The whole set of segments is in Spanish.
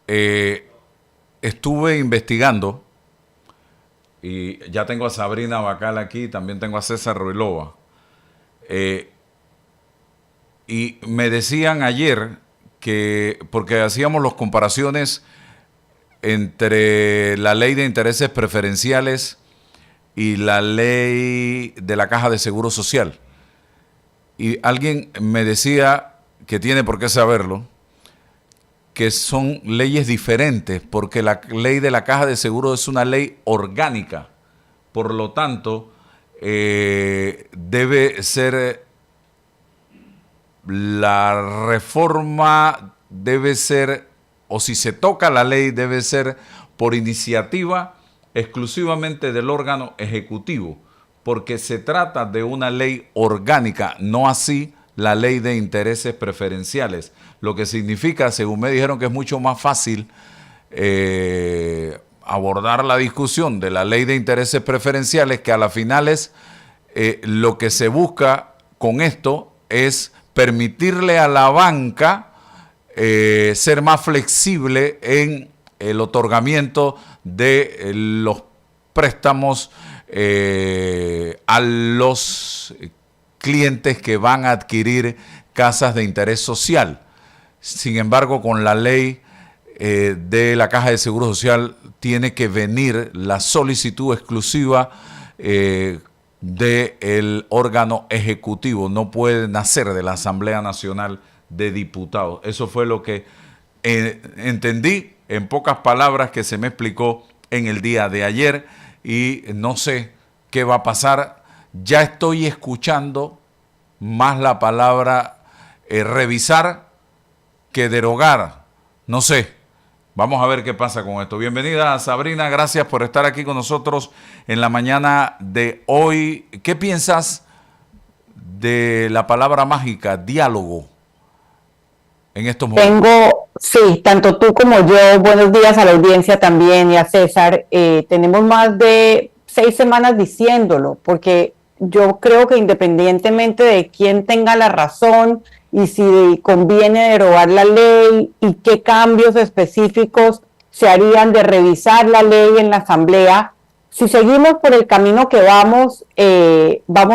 eh, estuve investigando y ya tengo a Sabrina Bacal aquí, también tengo a César Ruilova. Y me decían ayer que, porque hacíamos las comparaciones entre la ley de intereses preferenciales y la ley de la Caja de Seguro Social. Y alguien me decía, que tiene por qué saberlo, que son leyes diferentes, porque la ley de la Caja de Seguro es una ley orgánica. Por lo tanto, debe ser, la reforma debe ser, o si se toca la ley, debe ser por iniciativa exclusivamente del órgano ejecutivo, porque se trata de una ley orgánica, no así la ley de intereses preferenciales, lo que significa, según me dijeron, que es mucho más fácil abordar la discusión de la ley de intereses preferenciales, que a las finales lo que se busca con esto es permitirle a la banca ser más flexible en el otorgamiento de los préstamos a los clientes que van a adquirir casas de interés social. Sin embargo, con la ley de la Caja de Seguro Social tiene que venir la solicitud exclusiva del órgano ejecutivo, no puede nacer de la Asamblea Nacional de Diputados. Eso fue lo que entendí en pocas palabras que se me explicó en el día de ayer, y no sé qué va a pasar. Ya estoy escuchando más la palabra revisar que derogar. No sé. Vamos a ver qué pasa con esto. Bienvenida, Sabrina. Gracias por estar aquí con nosotros en la mañana de hoy. ¿Qué piensas de la palabra mágica, diálogo, en estos momentos? Sí, tanto tú como yo, buenos días a la audiencia también y a César. Tenemos más de 6 semanas diciéndolo, porque yo creo que independientemente de quién tenga la razón y si conviene derogar la ley y qué cambios específicos se harían de revisar la ley en la Asamblea, si seguimos por el camino que vamos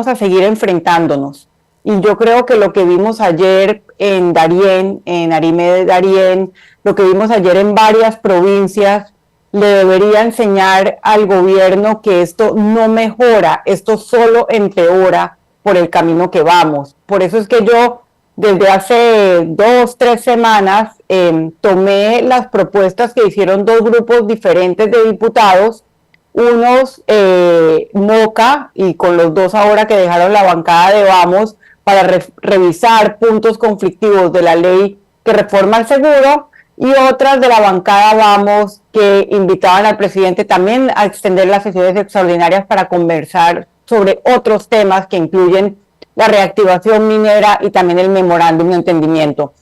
a seguir enfrentándonos. Y yo creo que lo que vimos ayer en Darién, en Arime de Darién, lo que vimos ayer en varias provincias, le debería enseñar al gobierno que esto no mejora, esto solo empeora por el camino que vamos. Por eso es que yo, desde hace 2, 3 semanas, tomé las propuestas que hicieron dos grupos diferentes de diputados, unos Moca, y con los dos ahora que dejaron la bancada de Vamos, para revisar puntos conflictivos de la ley que reforma el seguro, y otras de la bancada Vamos, que invitaban al presidente también a extender las sesiones extraordinarias para conversar sobre otros temas que incluyen la reactivación minera y también el memorándum de entendimiento.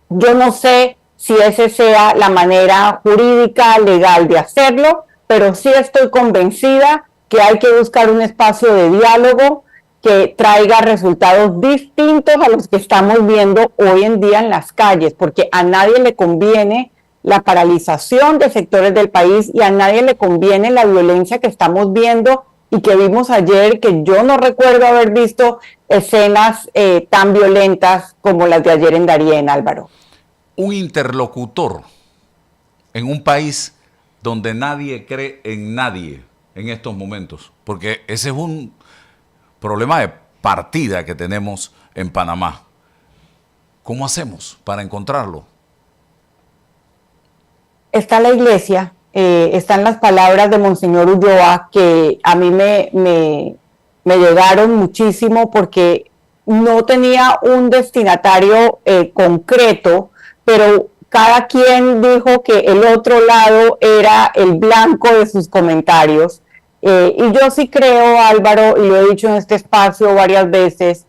Yo no sé si esa sea la manera jurídica, legal de hacerlo, pero sí estoy convencida que hay que buscar un espacio de diálogo que traiga resultados distintos a los que estamos viendo hoy en día en las calles, porque a nadie le conviene la paralización de sectores del país y a nadie le conviene la violencia que estamos viendo y que vimos ayer, que yo no recuerdo haber visto escenas tan violentas como las de ayer en Darién, Álvaro. Un interlocutor en un país donde nadie cree en nadie en estos momentos, porque ese es un problema de partida que tenemos en Panamá. ¿Cómo hacemos para encontrarlo? Está la iglesia, están las palabras de Monseñor Ulloa, que a mí me llegaron muchísimo porque no tenía un destinatario concreto, pero cada quien dijo que el otro lado era el blanco de sus comentarios. Y yo sí creo, Álvaro, y lo he dicho en este espacio varias veces,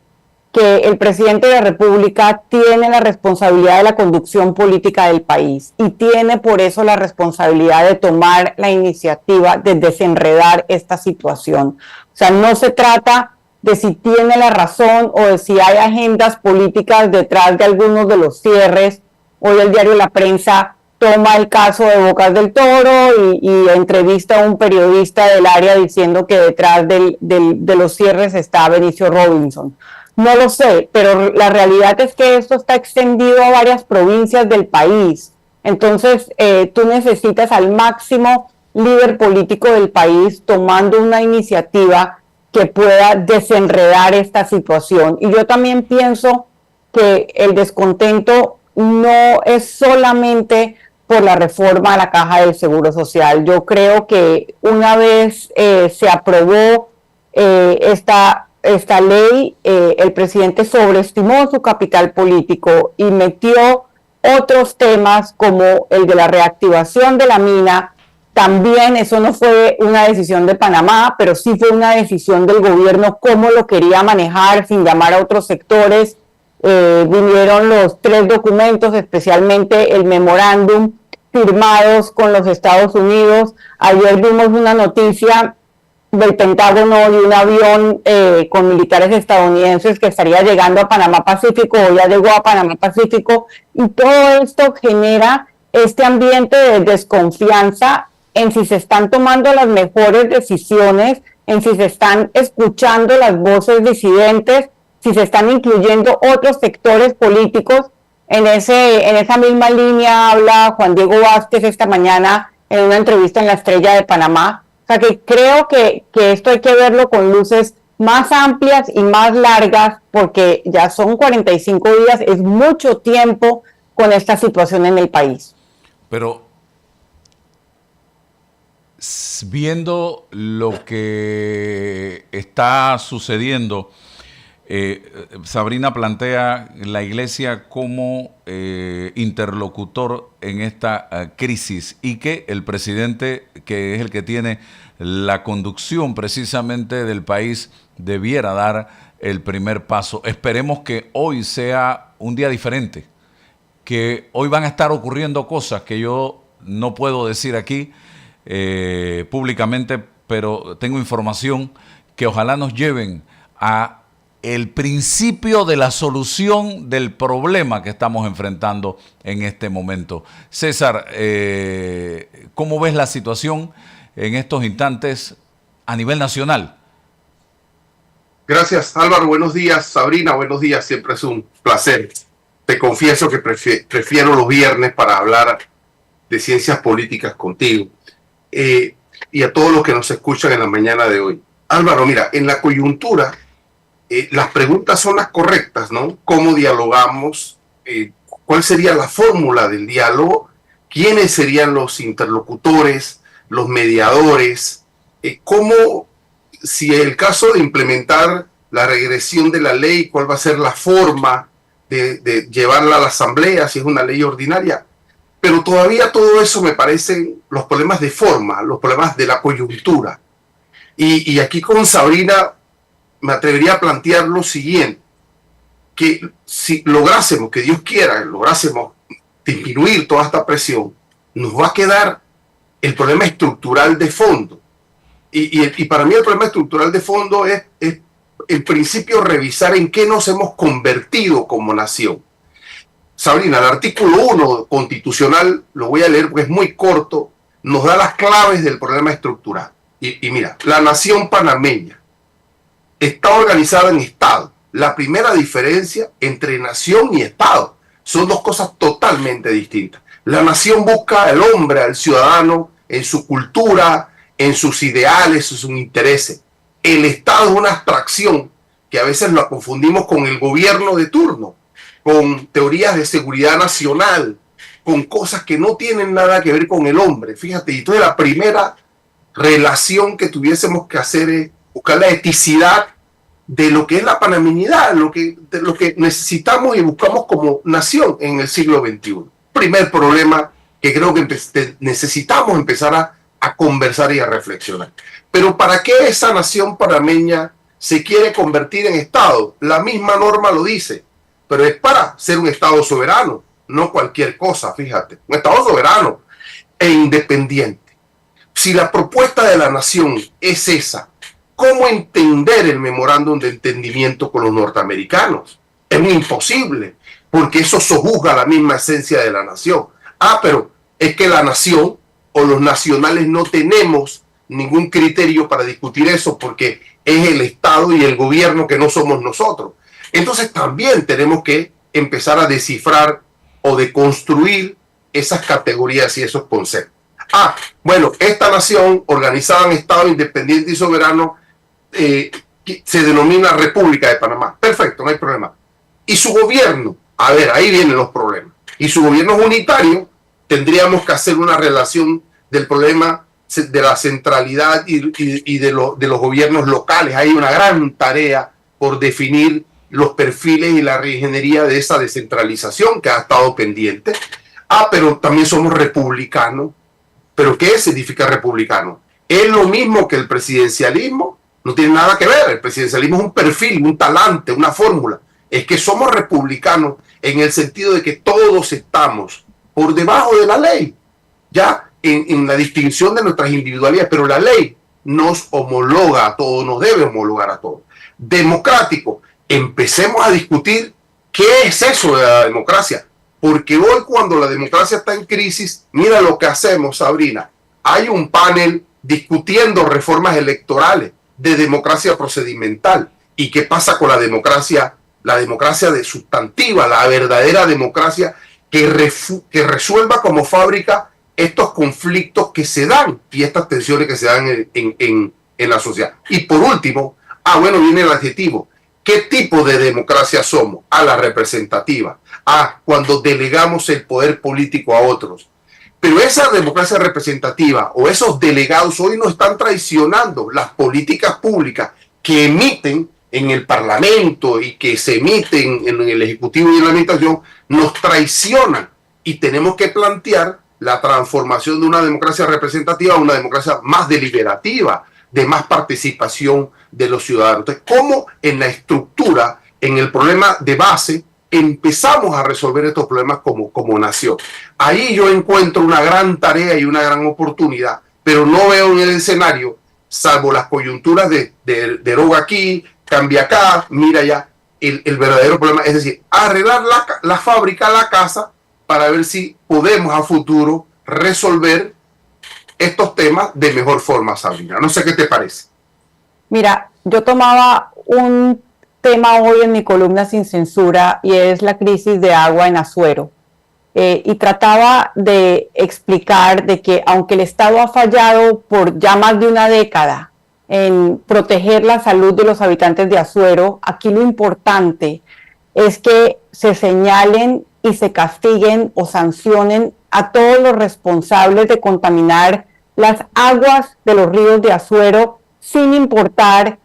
que el presidente de la República tiene la responsabilidad de la conducción política del país y tiene por eso la responsabilidad de tomar la iniciativa de desenredar esta situación. O sea, no se trata de si tiene la razón o de si hay agendas políticas detrás de algunos de los cierres. Hoy el diario La Prensa toma el caso de Bocas del Toro y entrevista a un periodista del área diciendo que detrás de los cierres está Benicio Robinson. No lo sé, pero la realidad es que esto está extendido a varias provincias del país. Entonces, tú necesitas al máximo líder político del país tomando una iniciativa que pueda desenredar esta situación. Y yo también pienso que el descontento no es solamente por la reforma a la Caja del Seguro Social. Yo creo que una vez se aprobó esta ley, el presidente sobreestimó su capital político y metió otros temas como el de la reactivación de la mina. También eso no fue una decisión de Panamá, pero sí fue una decisión del gobierno cómo lo quería manejar sin llamar a otros sectores. Vinieron los 3 documentos, especialmente el memorándum firmados con los Estados Unidos. Ayer vimos una noticia del Pentágono de un avión con militares estadounidenses que estaría llegando a Panamá Pacífico o ya llegó a Panamá Pacífico, y todo esto genera este ambiente de desconfianza en si se están tomando las mejores decisiones, en si se están escuchando las voces disidentes, si se están incluyendo otros sectores políticos. En esa misma línea habla Juan Diego Vázquez esta mañana en una entrevista en La Estrella de Panamá. O sea que creo que esto hay que verlo con luces más amplias y más largas, porque ya son 45 días, es mucho tiempo con esta situación en el país. Pero viendo lo que está sucediendo, Sabrina plantea la Iglesia como interlocutor en esta crisis, y que el presidente, que es el que tiene la conducción precisamente del país, debiera dar el primer paso. Esperemos que hoy sea un día diferente, que hoy van a estar ocurriendo cosas que yo no puedo decir aquí públicamente, pero tengo información que ojalá nos lleven a el principio de la solución del problema que estamos enfrentando en este momento. César, ¿cómo ves la situación en estos instantes a nivel nacional? Gracias, Álvaro. Buenos días, Sabrina. Buenos días. Siempre es un placer. Te confieso que prefiero los viernes para hablar de ciencias políticas contigo. Y a todos los que nos escuchan en la mañana de hoy. Álvaro, mira, en la coyuntura, las preguntas son las correctas, ¿no? ¿Cómo dialogamos? ¿Cuál sería la fórmula del diálogo? ¿Quiénes serían los interlocutores, los mediadores? ¿Cómo, si el caso de implementar la regresión de la ley, cuál va a ser la forma de llevarla a la asamblea, si es una ley ordinaria? Pero todavía todo eso me parecen los problemas de forma, los problemas de la coyuntura. Y aquí con Sabrina me atrevería a plantear lo siguiente, que si lográsemos, que Dios quiera, lográsemos disminuir toda esta presión, nos va a quedar el problema estructural de fondo. Y para mí el problema estructural de fondo es en principio revisar en qué nos hemos convertido como nación. Sabrina, el artículo 1 constitucional, lo voy a leer porque es muy corto, nos da las claves del problema estructural. Y mira, la nación panameña está organizada en Estado. La primera diferencia entre nación y Estado son dos cosas totalmente distintas. La nación busca al hombre, al ciudadano, en su cultura, en sus ideales, en sus intereses. El Estado es una abstracción que a veces la confundimos con el gobierno de turno, con teorías de seguridad nacional, con cosas que no tienen nada que ver con el hombre. Fíjate, y entonces la primera relación que tuviésemos que hacer es buscar la eticidad de lo que es la panameñidad, de lo que necesitamos y buscamos como nación en el siglo XXI. Primer problema que creo que necesitamos empezar a conversar y a reflexionar. Pero ¿para qué esa nación panameña se quiere convertir en Estado? La misma norma lo dice, pero es para ser un Estado soberano, no cualquier cosa, fíjate. Un Estado soberano e independiente. Si la propuesta de la nación es esa, ¿cómo entender el memorándum de entendimiento con los norteamericanos? Es muy imposible, porque eso sojuzga la misma esencia de la nación. Pero es que la nación o los nacionales no tenemos ningún criterio para discutir eso porque es el Estado y el gobierno que no somos nosotros. Entonces también tenemos que empezar a descifrar o deconstruir esas categorías y esos conceptos. Bueno, esta nación organizada en Estado independiente y soberano se denomina República de Panamá. Perfecto, no hay problema. Y su gobierno, a ver, ahí vienen los problemas. Y su gobierno es unitario, tendríamos que hacer una relación del problema de la centralidad y de los gobiernos locales. Hay una gran tarea por definir los perfiles y la reingeniería de esa descentralización que ha estado pendiente. Pero también somos republicanos. ¿Pero qué significa republicano? ¿Es lo mismo que el presidencialismo? No tiene nada que ver. El presidencialismo es un perfil, un talante, una fórmula. Es que somos republicanos en el sentido de que todos estamos por debajo de la ley, ya en la distinción de nuestras individualidades, pero la ley nos homologa a todos, nos debe homologar a todos. Democrático, empecemos a discutir qué es eso de la democracia, porque hoy cuando la democracia está en crisis, mira lo que hacemos, Sabrina, hay un panel discutiendo reformas electorales de democracia procedimental. ¿Y qué pasa con la democracia de sustantiva, la verdadera democracia que resuelva como fábrica estos conflictos que se dan y estas tensiones que se dan en la sociedad? Y por último, bueno, viene el adjetivo. ¿Qué tipo de democracia somos? La representativa. Cuando delegamos el poder político a otros. Pero esa democracia representativa o esos delegados hoy nos están traicionando las políticas públicas que emiten en el Parlamento y que se emiten en el Ejecutivo y en la Administración, nos traicionan y tenemos que plantear la transformación de una democracia representativa a una democracia más deliberativa, de más participación de los ciudadanos. Entonces, ¿cómo en la estructura, en el problema de base, empezamos a resolver estos problemas como nación? Ahí yo encuentro una gran tarea y una gran oportunidad, pero no veo en el escenario, salvo las coyunturas de deroga aquí, cambia acá, mira ya, el verdadero problema, es decir, arreglar la fábrica, la casa, para ver si podemos a futuro resolver estos temas de mejor forma, Sabrina. No sé qué te parece. Mira, yo tomaba un tema hoy en mi columna Sin Censura y es la crisis de agua en Azuero. Y trataba de explicar de que aunque el Estado ha fallado por ya más de una década en proteger la salud de los habitantes de Azuero, aquí lo importante es que se señalen y se castiguen o sancionen a todos los responsables de contaminar las aguas de los ríos de Azuero sin importar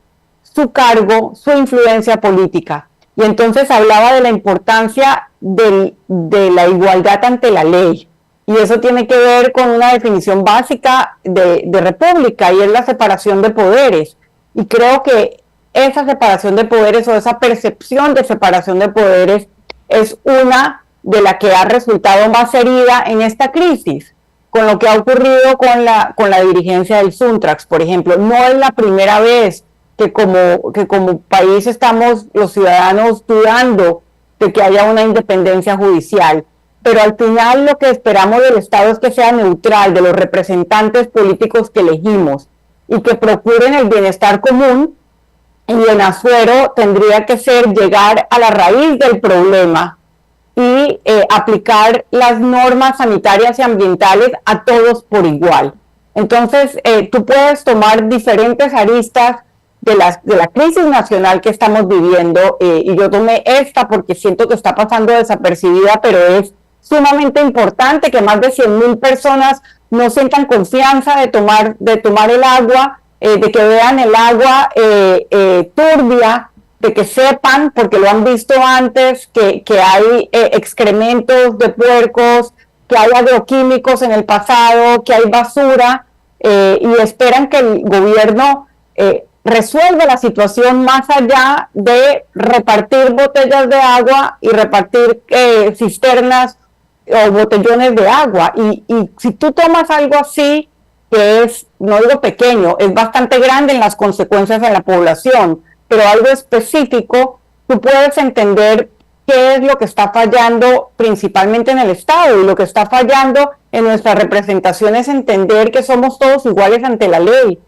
su cargo, su influencia política. Y entonces hablaba de la importancia de la igualdad ante la ley. Y eso tiene que ver con una definición básica de república, y es la separación de poderes. Y creo que esa separación de poderes o esa percepción de separación de poderes es una de la que ha resultado más herida en esta crisis, con lo que ha ocurrido con la dirigencia del Suntrax, por ejemplo. No es la primera vez que como país estamos los ciudadanos dudando de que haya una independencia judicial, pero al final lo que esperamos del Estado es que sea neutral, de los representantes políticos que elegimos y que procuren el bienestar común. Y en Azuero tendría que ser llegar a la raíz del problema y aplicar las normas sanitarias y ambientales a todos por igual. Entonces, tú puedes tomar diferentes aristas de la crisis nacional que estamos viviendo, y yo tomé esta porque siento que está pasando desapercibida, pero es sumamente importante que más de 100,000 personas no sientan confianza de tomar el agua, de que vean el agua turbia, de que sepan, porque lo han visto antes, que hay excrementos de puercos, que hay agroquímicos en el pasado, que hay basura, y esperan que el gobierno resuelva la situación más allá de repartir botellas de agua y repartir cisternas o botellones de agua. Y si tú tomas algo así, que es, no digo pequeño, es bastante grande en las consecuencias en la población, pero algo específico, tú puedes entender qué es lo que está fallando principalmente en el Estado, y lo que está fallando en nuestra representación es entender que somos todos iguales ante la ley,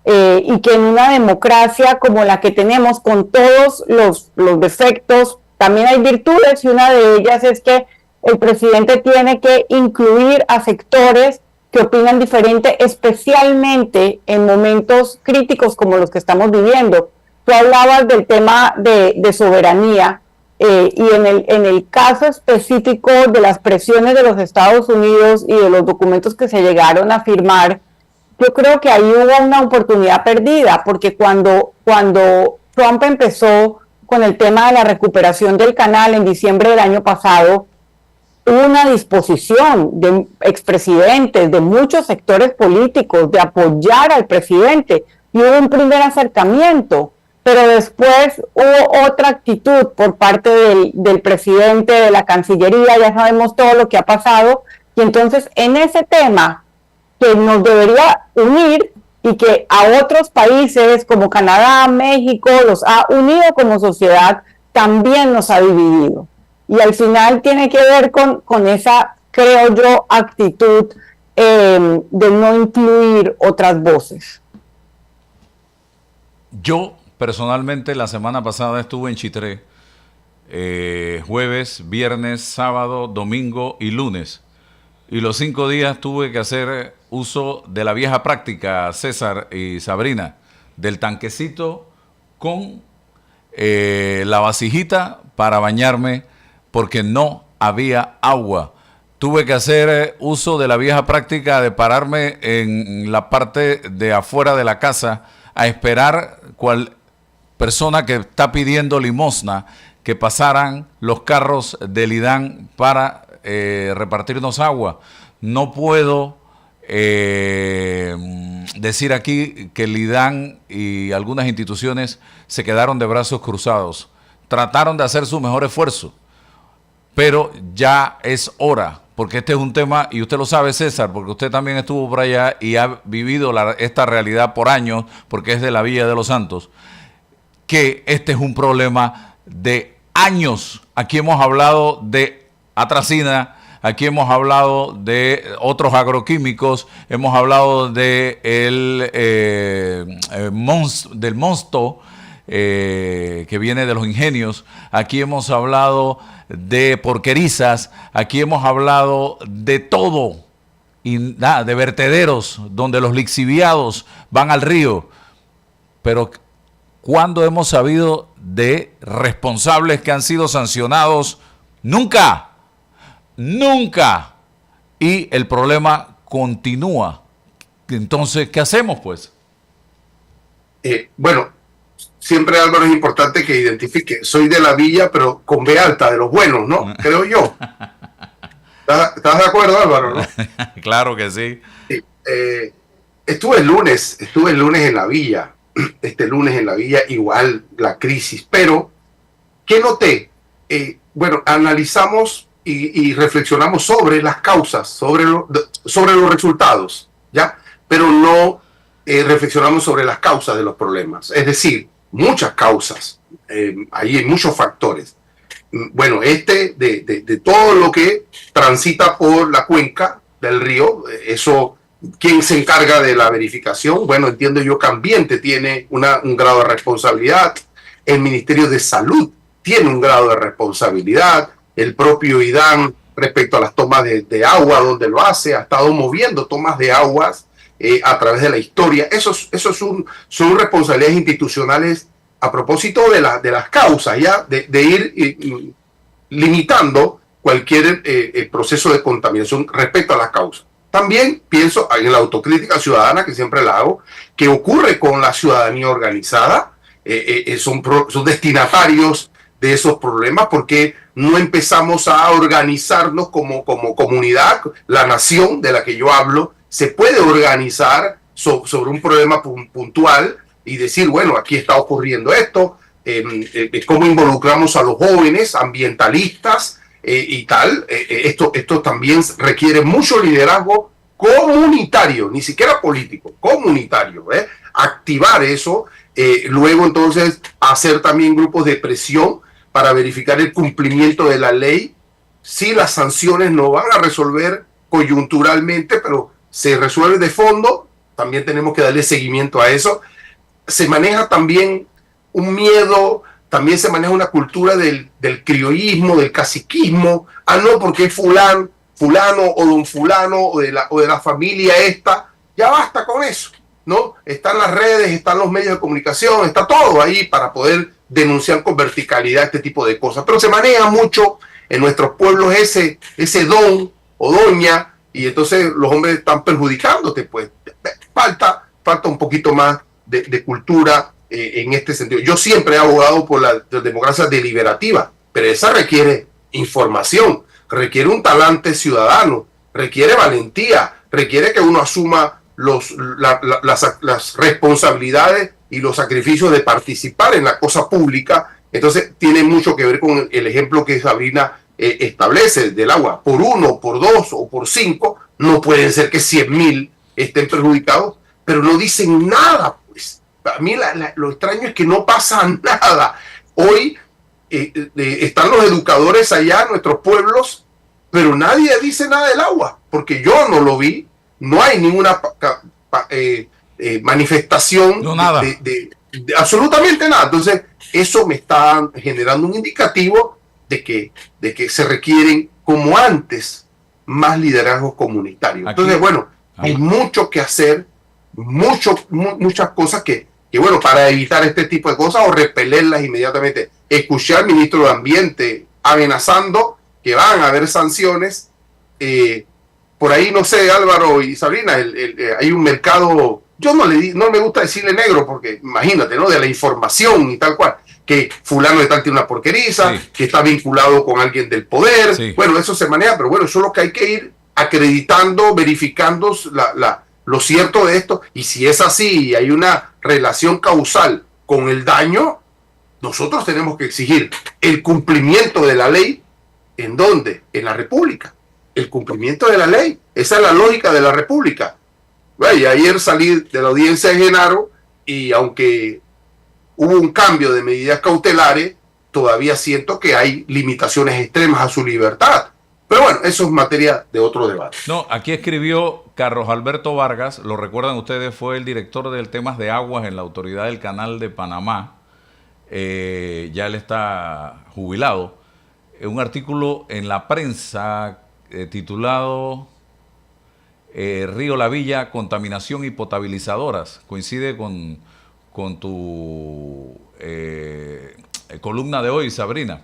y que en una democracia como la que tenemos, con todos los defectos, también hay virtudes, y una de ellas es que el presidente tiene que incluir a sectores que opinan diferente, especialmente en momentos críticos como los que estamos viviendo. Tú hablabas del tema de soberanía, y en el caso específico de las presiones de los Estados Unidos y de los documentos que se llegaron a firmar, yo creo que ahí hubo una oportunidad perdida, porque cuando Trump empezó con el tema de la recuperación del canal en diciembre del año pasado, hubo una disposición de expresidentes, de muchos sectores políticos, de apoyar al presidente, y hubo un primer acercamiento, pero después hubo otra actitud por parte del presidente, de la Cancillería, ya sabemos todo lo que ha pasado, y entonces en ese tema que nos debería unir y que a otros países como Canadá, México, los ha unido como sociedad, también nos ha dividido. Y al final tiene que ver con esa, creo yo, actitud de no incluir otras voces. Yo, personalmente, la semana pasada estuve en Chitré, jueves, viernes, sábado, domingo y lunes. Y los 5 días tuve que hacer uso de la vieja práctica, César y Sabrina, del tanquecito con la vasijita para bañarme, porque no había agua. Tuve que hacer uso de la vieja práctica de pararme en la parte de afuera de la casa a esperar cual persona que está pidiendo limosna que pasaran los carros del IDAN para repartirnos agua. No puedo decir aquí que el IDAN y algunas instituciones se quedaron de brazos cruzados. Trataron de hacer su mejor esfuerzo, pero ya es hora, porque este es un tema, y usted lo sabe, César, porque usted también estuvo por allá y ha vivido esta realidad por años, porque es de la Villa de los Santos, que este es un problema de años. Aquí hemos hablado de atracina, aquí hemos hablado de otros agroquímicos, hemos hablado de del monsto que viene de los ingenios, aquí hemos hablado de porquerizas, aquí hemos hablado de todo, y de vertederos donde los lixiviados van al río. Pero ¿cuándo hemos sabido de responsables que han sido sancionados? Nunca. Nunca. Y el problema continúa. Entonces, ¿qué hacemos, pues? Bueno, siempre, Álvaro, es importante que identifique. Soy de la Villa, pero con B alta, de los buenos, ¿no? Creo yo. ¿Estás de acuerdo, Álvaro? ¿No? Claro que sí. Estuve el lunes en la Villa. Este lunes en la Villa, igual la crisis. Pero, ¿qué noté? Bueno, analizamos y reflexionamos sobre las causas, sobre los resultados, ¿ya? Pero no reflexionamos sobre las causas de los problemas. Es decir, muchas causas, ahí hay muchos factores. Bueno, de todo lo que transita por la cuenca del río, eso, ¿quién se encarga de la verificación? Bueno, entiendo yo que Ambiente tiene un grado de responsabilidad, el Ministerio de Salud tiene un grado de responsabilidad, el propio IDAN respecto a las tomas de agua, donde lo hace, ha estado moviendo tomas de aguas a través de la historia. Esos son responsabilidades institucionales a propósito de las causas, ya de ir limitando cualquier proceso de contaminación respecto a las causas. También pienso en la autocrítica ciudadana, que siempre la hago, que ocurre con la ciudadanía organizada, son destinatarios de esos problemas, porque no empezamos a organizarnos como comunidad. La nación de la que yo hablo se puede organizar sobre un problema puntual y decir, bueno, aquí está ocurriendo esto, cómo involucramos a los jóvenes ambientalistas y tal. Esto también requiere mucho liderazgo comunitario, ni siquiera político, comunitario, activar eso, luego entonces hacer también grupos de presión para verificar el cumplimiento de la ley. Sí, las sanciones no van a resolver coyunturalmente, pero se resuelve de fondo. También tenemos que darle seguimiento a eso. Se maneja también un miedo, también se maneja una cultura del criollismo, del caciquismo. Ah, no, porque es fulano o don fulano o de la familia esta. Ya basta con eso, ¿no? Están las redes, están los medios de comunicación, está todo ahí para poder denunciar con verticalidad este tipo de cosas. Pero se maneja mucho en nuestros pueblos ese don o doña, y entonces los hombres están perjudicándote, pues falta un poquito más de cultura en este sentido. Yo siempre he abogado por la democracia deliberativa, pero esa requiere información, requiere un talante ciudadano, requiere valentía, requiere que uno asuma las responsabilidades y los sacrificios de participar en la cosa pública. Entonces tiene mucho que ver con el ejemplo que Sabrina establece del agua. Por 1, por 2 o por 5, no pueden ser que 100.000 estén perjudicados, pero no dicen nada. Pues a mí lo extraño es que no pasa nada. Hoy están los educadores allá en nuestros pueblos, pero nadie dice nada del agua, porque yo no lo vi. No hay ninguna manifestación, no, nada. De absolutamente nada. Entonces, eso me está generando un indicativo de que se requieren, como antes, más liderazgo comunitario. Entonces, bueno, hay mucho que hacer, muchas cosas que, bueno, para evitar este tipo de cosas o repelerlas inmediatamente. Escuché al ministro de Ambiente amenazando que van a haber sanciones. Por ahí, no sé, Álvaro y Sabrina, hay un mercado, yo no me gusta decirle negro, porque imagínate, ¿no? De la información y tal cual, que fulano de tal tiene una porqueriza, sí, que está vinculado con alguien del poder, sí. Bueno, eso se maneja, pero bueno, eso es lo que hay que ir acreditando, verificando lo cierto de esto, y si es así y hay una relación causal con el daño, nosotros tenemos que exigir el cumplimiento de la ley. ¿En dónde? En la República. El cumplimiento de la ley. Esa es la lógica de la República. Bueno, y ayer salí de la audiencia de Genaro y aunque hubo un cambio de medidas cautelares, todavía siento que hay limitaciones extremas a su libertad. Pero bueno, eso es materia de otro debate. No, aquí escribió Carlos Alberto Vargas, lo recuerdan ustedes, fue el director del temas de aguas en la Autoridad del Canal de Panamá. Ya él está jubilado. Un artículo en la prensa titulado Río La Villa, contaminación y potabilizadoras. Coincide con tu columna de hoy, Sabrina.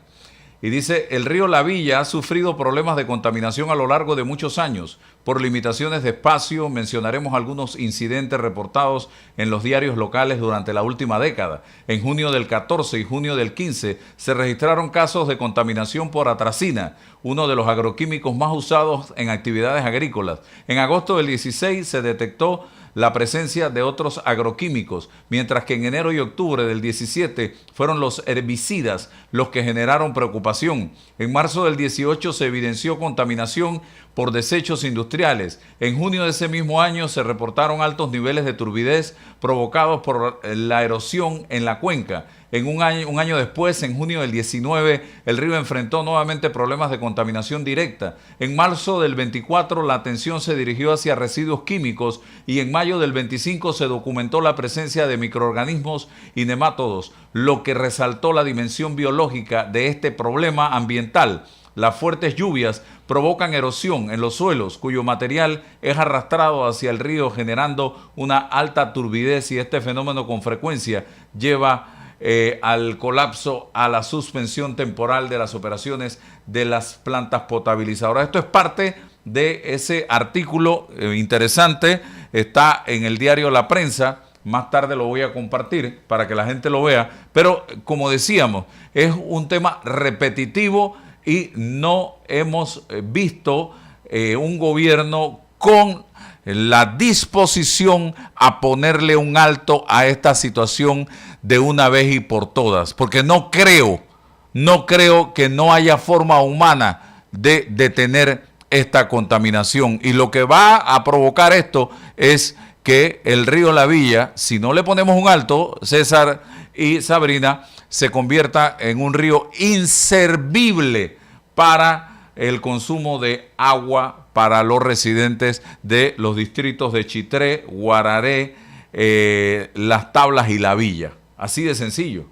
Y dice, el río La Villa ha sufrido problemas de contaminación a lo largo de muchos años. Por limitaciones de espacio, mencionaremos algunos incidentes reportados en los diarios locales durante la última década. En junio del 14 y junio del 15 se registraron casos de contaminación por atracina, uno de los agroquímicos más usados en actividades agrícolas. En agosto del 16 se detectó la presencia de otros agroquímicos, mientras que en enero y octubre del 17 fueron los herbicidas los que generaron preocupación. En marzo del 18 se evidenció contaminación por desechos industriales. En junio de ese mismo año se reportaron altos niveles de turbidez provocados por la erosión en la cuenca. En un año después, en junio del 19, el río enfrentó nuevamente problemas de contaminación directa. En marzo del 24, la atención se dirigió hacia residuos químicos y en mayo del 25 se documentó la presencia de microorganismos y nemátodos, lo que resaltó la dimensión biológica de este problema ambiental. Las fuertes lluvias provocan erosión en los suelos, cuyo material es arrastrado hacia el río, generando una alta turbidez, y este fenómeno con frecuencia lleva al colapso, a la suspensión temporal de las operaciones de las plantas potabilizadoras. Esto es parte de ese artículo interesante, está en el diario La Prensa. Más tarde lo voy a compartir para que la gente lo vea, pero como decíamos, es un tema repetitivo y no hemos visto un gobierno con la disposición a ponerle un alto a esta situación de una vez y por todas, porque no creo que no haya forma humana de detener esta contaminación, y lo que va a provocar esto es que el río La Villa, si no le ponemos un alto, César y Sabrina, se convierta en un río inservible para el consumo de agua para los residentes de los distritos de Chitré, Guararé, Las Tablas y La Villa. Así de sencillo.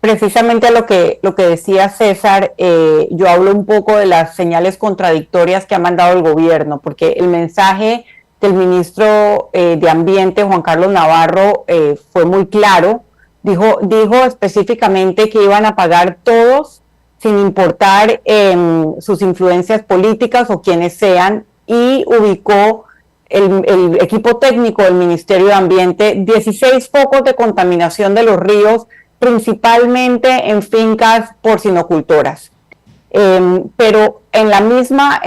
Precisamente lo que decía César, yo hablo un poco de las señales contradictorias que ha mandado el gobierno, porque el mensaje del ministro de Ambiente, Juan Carlos Navarro, fue muy claro. Dijo específicamente que iban a pagar todos, sin importar sus influencias políticas o quienes sean, y ubicó el equipo técnico del Ministerio de Ambiente 16 focos de contaminación de los ríos, principalmente en fincas porcinocultoras. Pero en la misma,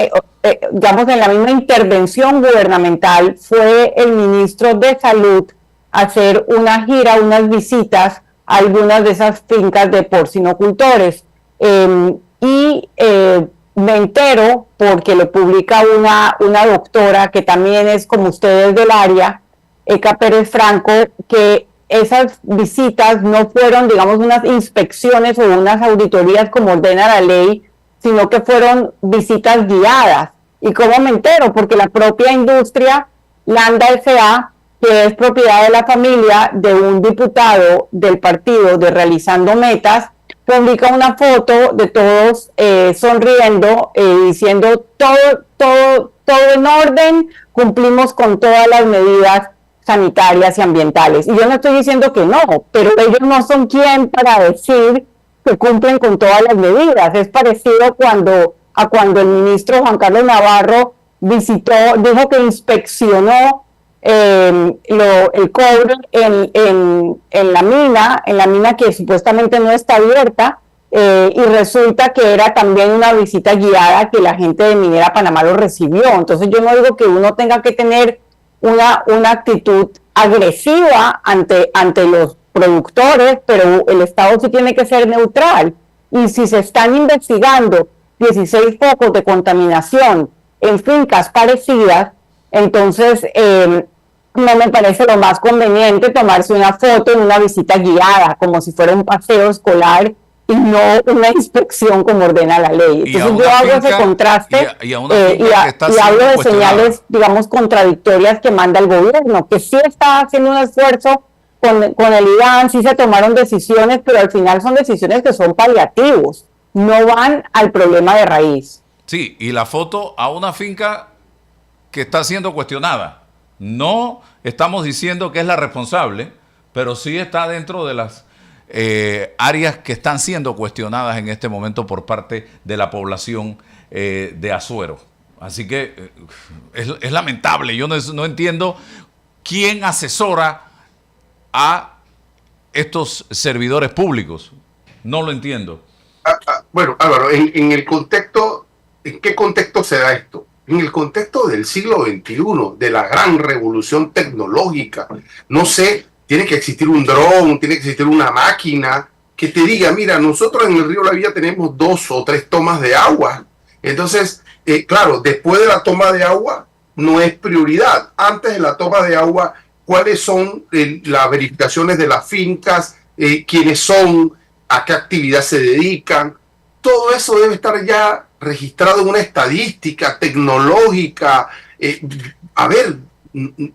digamos, en la misma intervención gubernamental fue el ministro de Salud a hacer una gira, unas visitas a algunas de esas fincas de porcinocultores. Me entero, porque lo publica una doctora que también es como ustedes del área, Eka Pérez Franco, que esas visitas no fueron, digamos, unas inspecciones o unas auditorías como ordena la ley, sino que fueron visitas guiadas. ¿Y cómo me entero? Porque la propia industria, Landa S.A., que es propiedad de la familia de un diputado del partido de Realizando Metas, publica una foto de todos sonriendo, diciendo todo en orden, cumplimos con todas las medidas sanitarias y ambientales. Y yo no estoy diciendo que no, pero ellos no son quien para decir que cumplen con todas las medidas. Es parecido a cuando el ministro Juan Carlos Navarro dijo que inspeccionó el cobre en la mina que supuestamente no está abierta, y resulta que era también una visita guiada que la gente de Minera Panamá lo recibió. Entonces yo no digo que uno tenga que tener una actitud agresiva ante los productores, pero el Estado sí tiene que ser neutral. Y si se están investigando 16 focos de contaminación en fincas parecidas, entonces no me parece lo más conveniente tomarse una foto en una visita guiada, como si fuera un paseo escolar y no una inspección como ordena la ley. Entonces yo hago ese contraste y hablo de señales, digamos, contradictorias que manda el gobierno, que sí está haciendo un esfuerzo con el IDAN, sí se tomaron decisiones, pero al final son decisiones que son paliativos, no van al problema de raíz. Sí, y la foto a una finca que está siendo cuestionada. No estamos diciendo que es la responsable, pero sí está dentro de las áreas que están siendo cuestionadas en este momento por parte de la población de Azuero. Así que es lamentable. Yo no entiendo quién asesora a estos servidores públicos. No lo entiendo. Bueno, Álvaro, en el contexto, ¿en qué contexto se da esto? En el contexto del siglo XXI, de la gran revolución tecnológica. No sé, tiene que existir un dron, tiene que existir una máquina que te diga, mira, nosotros en el río La Villa tenemos 2 o 3 tomas de agua. Entonces, claro, después de la toma de agua no es prioridad. Antes de la toma de agua, ¿cuáles son las verificaciones de las fincas? ¿Quiénes son? ¿A qué actividad se dedican? Todo eso debe estar ya registrado en una estadística tecnológica. A ver,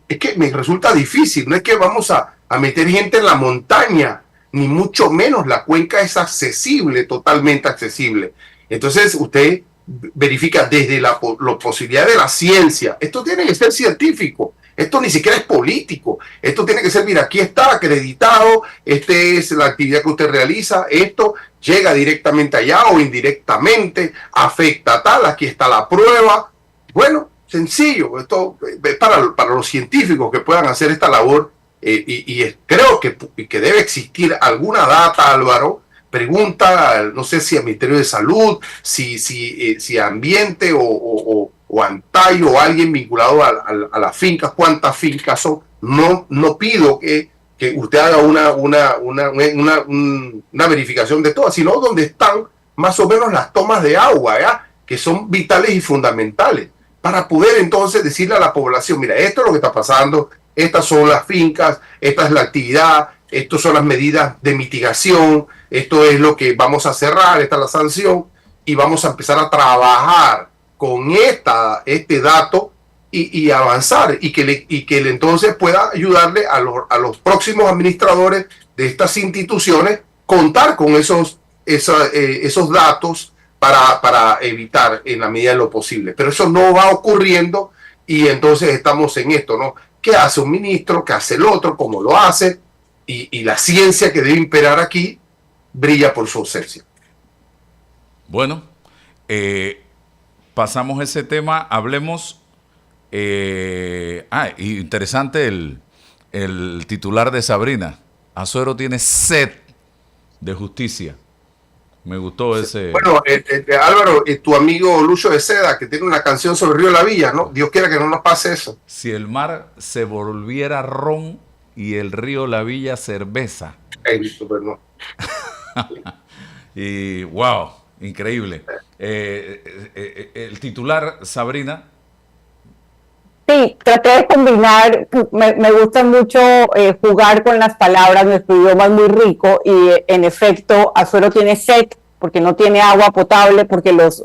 es que me resulta difícil, no es que vamos a meter gente en la montaña, ni mucho menos. La cuenca es accesible, totalmente accesible. Entonces usted verifica desde la posibilidad de la ciencia. Esto tiene que ser científico, esto ni siquiera es político, esto tiene que ser, mira, aquí está acreditado, esta es la actividad que usted realiza, esto llega directamente allá o indirectamente, afecta a tal, aquí está la prueba. Bueno, sencillo, esto es para los científicos que puedan hacer esta labor, creo que debe existir alguna data, Álvaro. Pregunta, no sé si al Ministerio de Salud, si Ambiente o Antay o alguien vinculado a las fincas, cuántas fincas son. No pido que usted haga una verificación de todas, sino donde están más o menos las tomas de agua, ¿ya? Que son vitales y fundamentales. para poder entonces decirle a la población, mira, esto es lo que está pasando, estas son las fincas, esta es la actividad, estas son las medidas de mitigación, esto es lo que vamos a cerrar, esta es la sanción, y vamos a empezar a trabajar con este dato y avanzar, y que le entonces pueda ayudarle a los próximos administradores de estas instituciones contar con esos datos para evitar en la medida de lo posible. Pero eso no va ocurriendo y entonces estamos en esto, ¿no? ¿Qué hace un ministro? ¿Qué hace el otro? ¿Cómo lo hace? Y la ciencia que debe imperar aquí brilla por su ausencia. Bueno, pasamos ese tema, hablemos. Interesante el titular de Sabrina. Azuero tiene sed de justicia. Me gustó ese. Bueno, Álvaro, tu amigo Lucho de Seda, que tiene una canción sobre el río La Villa, ¿no? Dios quiera que no nos pase eso. Si el mar se volviera ron y el río La Villa cerveza. No. Y wow, increíble. El titular, Sabrina. Sí, traté de combinar, me gusta mucho jugar con las palabras, nuestro idioma es muy rico y en efecto Azuero tiene sed porque no tiene agua potable, porque los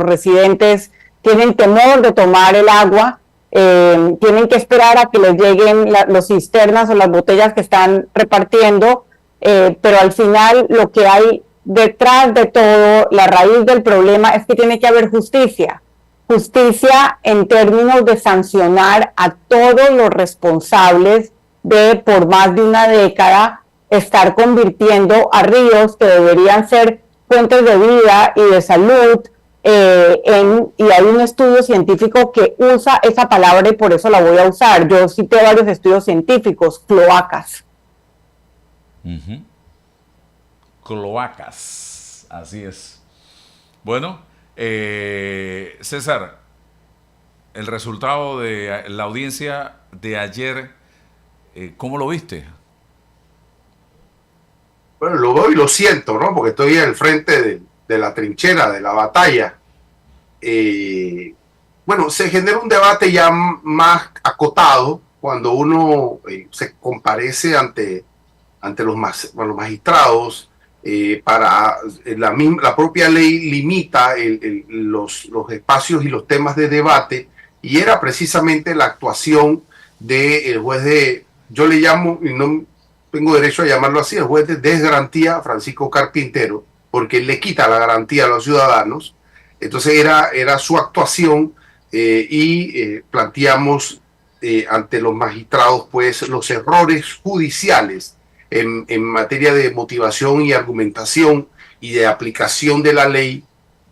residentes tienen temor de tomar el agua, tienen que esperar a que les lleguen los cisternas o las botellas que están repartiendo, pero al final lo que hay detrás de todo, la raíz del problema es que tiene que haber justicia. Justicia en términos de sancionar a todos los responsables de por más de una década estar convirtiendo a ríos que deberían ser fuentes de vida y de salud y hay un estudio científico que usa esa palabra y por eso la voy a usar. Yo cité varios estudios científicos, cloacas. Cloacas, así es. Bueno, César, el resultado de la audiencia de ayer, ¿cómo lo viste? Bueno, lo veo y lo siento, ¿no? Porque estoy al frente de la trinchera, de la batalla. Bueno, se genera un debate ya más acotado cuando uno se comparece ante los magistrados. La propia ley limita los espacios y los temas de debate, y era precisamente la actuación del juez yo le llamo, y no tengo derecho a llamarlo así, el juez de desgarantía, Francisco Carpintero, porque le quita la garantía a los ciudadanos. Entonces era su actuación planteamos ante los magistrados pues los errores judiciales en materia de motivación y argumentación y de aplicación de la ley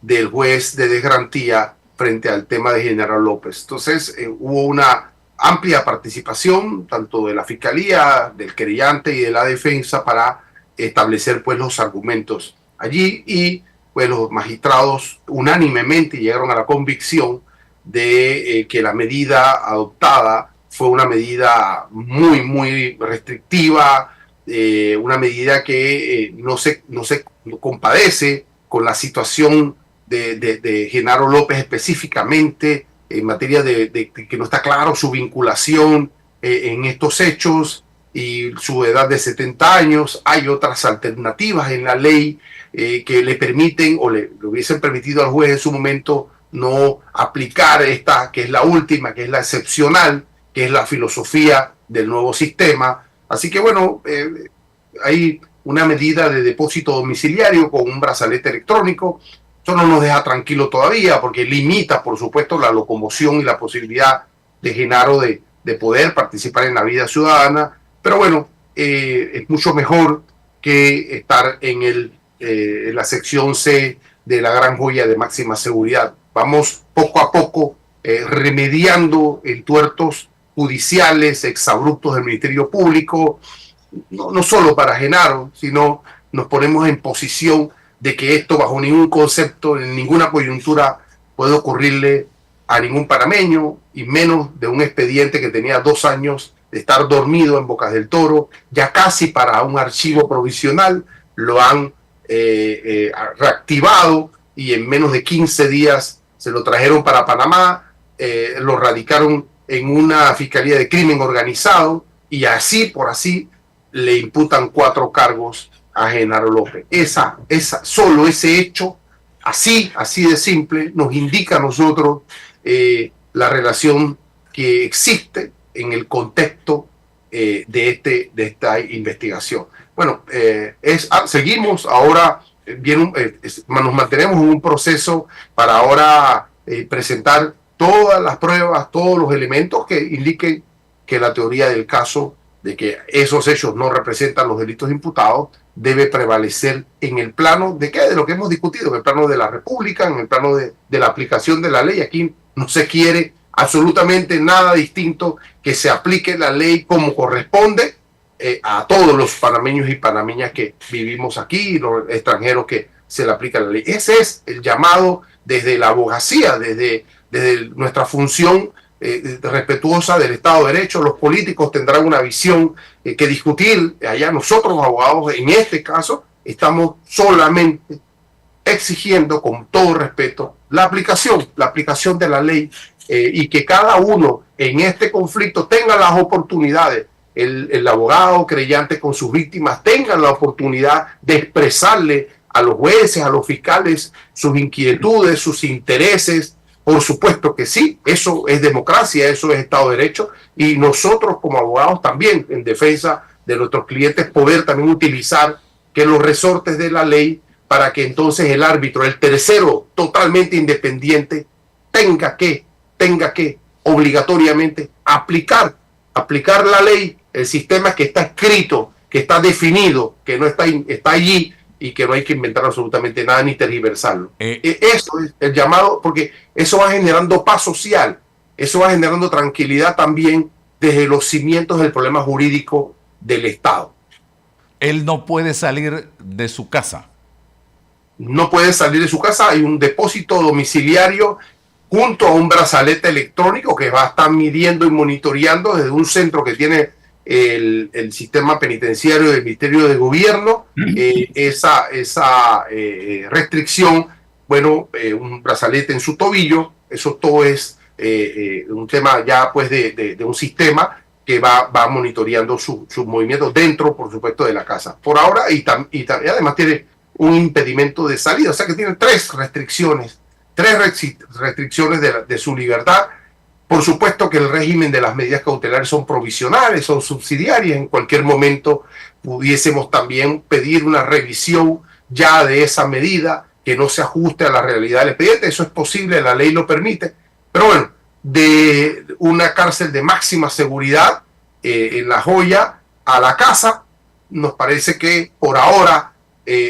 del juez de desgarantía frente al tema de General López. Entonces hubo una amplia participación tanto de la Fiscalía, del querellante y de la defensa para establecer pues los argumentos allí, y pues los magistrados unánimemente llegaron a la convicción de que la medida adoptada fue una medida muy, muy restrictiva, una medida que no se compadece con la situación de Genaro López específicamente, en materia de que no está claro su vinculación en estos hechos y su edad de 70 años. Hay otras alternativas en la ley que le permiten o le hubiesen permitido al juez en su momento no aplicar esta, que es la última, que es la excepcional, que es la filosofía del nuevo sistema. Así que bueno, hay una medida de depósito domiciliario con un brazalete electrónico. Eso no nos deja tranquilo todavía porque limita, por supuesto, la locomoción y la posibilidad de Genaro de poder participar en la vida ciudadana. Pero bueno, es mucho mejor que estar en la sección C de la gran joya de máxima seguridad. Vamos poco a poco remediando entuertos judiciales, exabruptos del Ministerio Público, no solo para Genaro, sino nos ponemos en posición de que esto bajo ningún concepto, en ninguna coyuntura puede ocurrirle a ningún panameño, y menos de un expediente que tenía 2 años de estar dormido en Bocas del Toro, ya casi para un archivo provisional, lo han reactivado y en menos de 15 días se lo trajeron para Panamá, lo radicaron en una fiscalía de crimen organizado y así por así le imputan 4 cargos a Genaro López. Solo ese hecho, así de simple, nos indica a nosotros la relación que existe en el contexto de esta investigación. Bueno, seguimos ahora, nos mantenemos en un proceso para ahora presentar todas las pruebas, todos los elementos que indiquen que la teoría del caso de que esos hechos no representan los delitos imputados debe prevalecer en el plano de lo que hemos discutido, en el plano de la República, en el plano de la aplicación de la ley. Aquí no se quiere absolutamente nada distinto, que se aplique la ley como corresponde a todos los panameños y panameñas que vivimos aquí y los extranjeros que se le aplica la ley. Ese es el llamado desde la abogacía, desde nuestra función respetuosa del Estado de Derecho. Los políticos tendrán una visión que discutir. Allá nosotros, los abogados, en este caso, estamos solamente exigiendo con todo respeto la aplicación de la ley y que cada uno en este conflicto tenga las oportunidades. El abogado creyente con sus víctimas tengan la oportunidad de expresarle a los jueces, a los fiscales, sus inquietudes, sus intereses. Por supuesto que sí, eso es democracia, eso es Estado de Derecho, y nosotros como abogados también, en defensa de nuestros clientes, poder también utilizar que los resortes de la ley para que entonces el árbitro, el tercero totalmente independiente, tenga que obligatoriamente aplicar la ley, el sistema que está escrito, que está definido, que no está allí y que no hay que inventar absolutamente nada ni tergiversarlo. Eso es el llamado, porque eso va generando paz social, eso va generando tranquilidad también desde los cimientos del problema jurídico del Estado. Él no puede salir de su casa. No puede salir de su casa, hay un depósito domiciliario junto a un brazalete electrónico que va a estar midiendo y monitoreando desde un centro que tiene el sistema penitenciario del Ministerio de Gobierno, esa restricción, un brazalete en su tobillo, eso todo es un tema ya pues de un sistema que va monitoreando sus movimientos dentro, por supuesto, de la casa. Por ahora, y además tiene un impedimento de salida, o sea que tiene 3 restricciones de su libertad. Por supuesto que el régimen de las medidas cautelares son provisionales, son subsidiarias. En cualquier momento pudiésemos también pedir una revisión ya de esa medida que no se ajuste a la realidad del expediente. Eso es posible, la ley lo permite. Pero bueno, de una cárcel de máxima seguridad en La Joya a la casa, nos parece que por ahora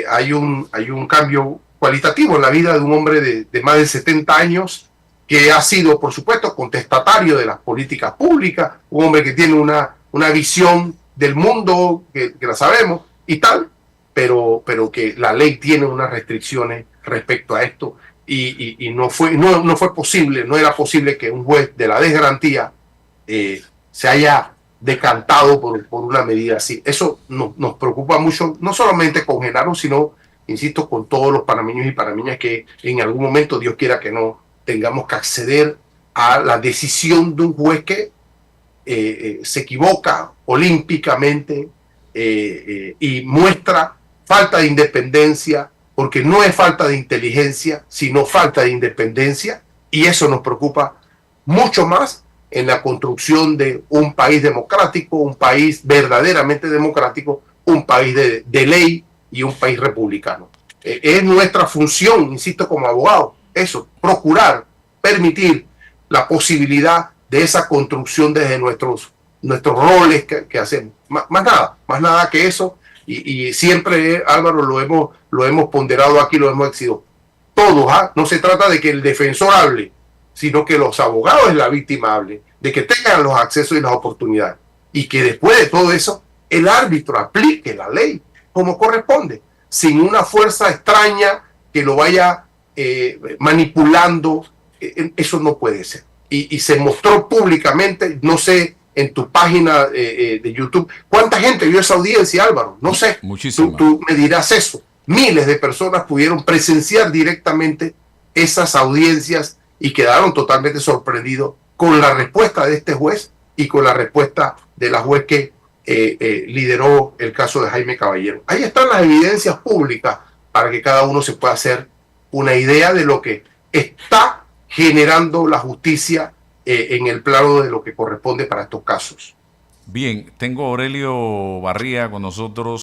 hay un cambio cualitativo en la vida de un hombre de más de 70 años, que ha sido, por supuesto, contestatario de las políticas públicas, un hombre que tiene una visión del mundo que la sabemos y tal, pero que la ley tiene unas restricciones respecto a esto y no fue posible, no era posible que un juez de la desgarantía se haya decantado por una medida así. Eso nos preocupa mucho, no solamente con Genaro, sino, insisto, con todos los panameños y panameñas que en algún momento, Dios quiera que no, tengamos que acceder a la decisión de un juez que se equivoca olímpicamente y muestra falta de independencia, porque no es falta de inteligencia, sino falta de independencia, y eso nos preocupa mucho más en la construcción de un país democrático, un país verdaderamente democrático, un país de ley y un país republicano. Es nuestra función, insisto, como abogado, eso, procurar, permitir la posibilidad de esa construcción desde nuestros roles que hacemos. Más nada que eso, y siempre, Álvaro, lo hemos ponderado aquí, lo hemos exigido. Todos, no se trata de que el defensor hable, sino que los abogados de la víctima hablen, de que tengan los accesos y las oportunidades, y que después de todo eso, el árbitro aplique la ley como corresponde, sin una fuerza extraña que lo vaya manipulando. Eso no puede ser. Y se mostró públicamente, no sé, en tu página de YouTube, ¿cuánta gente vio esa audiencia, Álvaro? No sé. Muchísimo. Tú me dirás eso. Miles de personas pudieron presenciar directamente esas audiencias y quedaron totalmente sorprendidos con la respuesta de este juez y con la respuesta de la juez que lideró el caso de Jaime Caballero. Ahí están las evidencias públicas para que cada uno se pueda hacer una idea de lo que está generando la justicia en el plano de lo que corresponde para estos casos. Bien, tengo a Aurelio Barría con nosotros.